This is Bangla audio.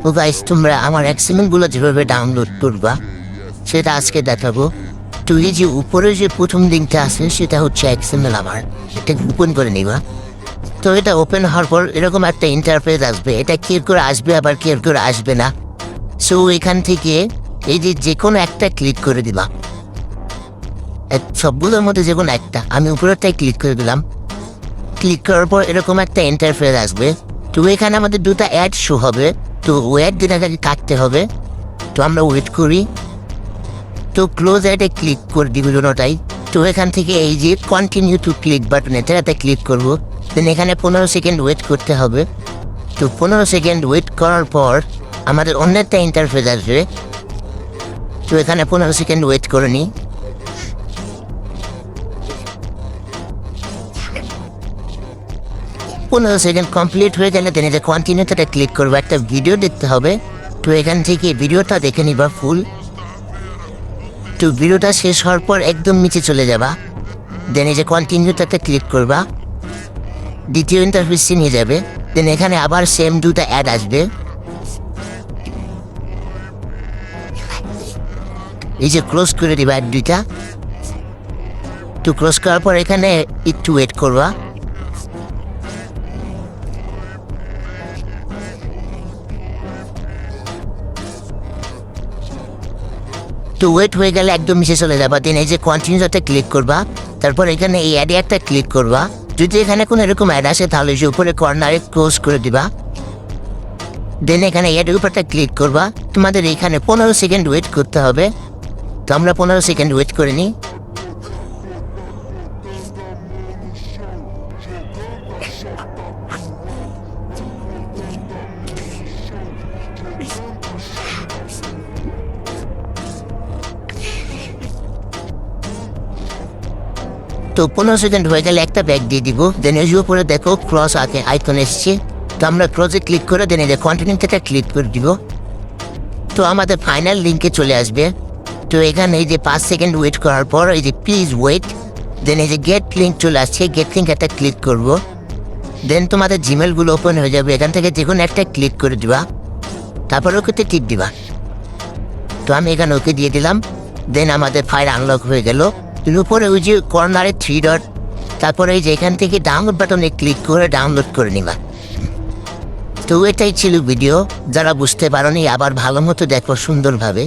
তো গাইস, তোমরা আমার এক্সএমএলগুলো যেভাবে ডাউনলোড করবা সেটা আজকে দেখাবো। তো এই যে উপরে যে প্রথম লিঙ্কটা আছে সেটা হচ্ছে এক্সএমএল। আমার এটা ওপেন করে নিবা। তো এটা ওপেন হওয়ার পর এরকম একটা ইন্টারফেস আসবে। এটা ক্লিক করে আসবে, আবার ক্লিক করে আসবে না। সো এখান থেকে এই যে কোনো একটা ক্লিক করে দিবা। সবগুলোর মধ্যে যে কোনো একটা, আমি উপরেরটাই ক্লিক করে দিলাম। ক্লিক করার পর এরকম একটা ইন্টারফেস আসবে। তো এখানে আমাদের দুটো অ্যাড শো হবে। তো ওয়েট দিনটাকে কাটতে হবে। তো আমরা ওয়েট করি। তো ক্লোজ অ্যাডে ক্লিক করে দিব দুটোটাই। তো এখান থেকে এই যে কন্টিনিউ টু ক্লিক বাটন, এটাতে ক্লিক করবো। দেন এখানে 15 সেকেন্ড ওয়েট করতে হবে। তো 15 সেকেন্ড ওয়েট করার পর আমাদের অন্য একটা ইন্টারফেস আসবে। তো এখানে 15 সেকেন্ড ওয়েট করে নিই। 15 সেকেন্ড কমপ্লিট হয়ে গেলে দেন এটা কন্টিনিউতে ক্লিক করবো। একটা ভিডিও দেখতে হবে। তো এখান থেকে ভিডিওটা দেখে নিবা ফুল। তো ভিডিওটা শেষ হওয়ার পর একদম নিচে চলে যাবা। দেন এই যে কন্টিনিউতে ক্লিক করবা। দ্বিতীয় ইন্টারফেসে নিয়ে যাবে। দেন এখানে আবার সেম দুটো অ্যাড আসবে। এই যে ক্লোজ করে দিবা অ্যাড দুইটা। তো ক্লোজ করার পর এখানে একটু ওয়েট করবা। তো ওয়েট হয়ে গেলে একদম নিচে চলে যাবা। দেন এই যে কন্টিনিউতে ক্লিক করবা। তারপর এখানে এই অ্যাডে একটা ক্লিক করবা। যদি এখানে কোনো এরকম অ্যাড আসে তাহলে যে উপরে কর্নারে ক্লোজ করে দিবা। দেন এখানে অ্যাডের উপরটা ক্লিক করবা। তোমাদের এখানে 15 সেকেন্ড ওয়েট করতে হবে। তো আমরা 15 সেকেন্ড ওয়েট করে নিই। তো 15 সেকেন্ড হয়ে গেলে একটা ব্যাগ দিয়ে দিব। দেন এর উপরে দেখো ক্রস আইকন এসছে। তো আমরা ক্রসে ক্লিক করে দেন এই যে কন্টিনিউতে ক্লিক করে দিব। তো আমাদের ফাইনাল লিঙ্কে চলে আসবে। তো এখানে এই যে 5 সেকেন্ড ওয়েট করার পর এই যে প্লিজ ওয়েট, দেন এই যে গেট লিঙ্ক চলে আসছে। গেট লিঙ্ক একটা ক্লিক করব। দেন তোমাদের জিমেলগুলো ওপেন হয়ে যাবে। এখান থেকে যে কোনো একটা ক্লিক করে দিবা। তারপর ওকে টিপ দিবা। তো আমি এখানে ওকে দিয়ে দিলাম। দেন আমাদের ফাইল আনলক হয়ে গেল। উপরে ওই যে কর্নারে 3 ডট, তারপরে এই যে এখান থেকে ডাউনলোড বাটনে ক্লিক করে ডাউনলোড করে নিবা। তো এটাই ছিল ভিডিও। যারা বুঝতে পারোনি আবার ভালো মতো দেখো সুন্দরভাবে।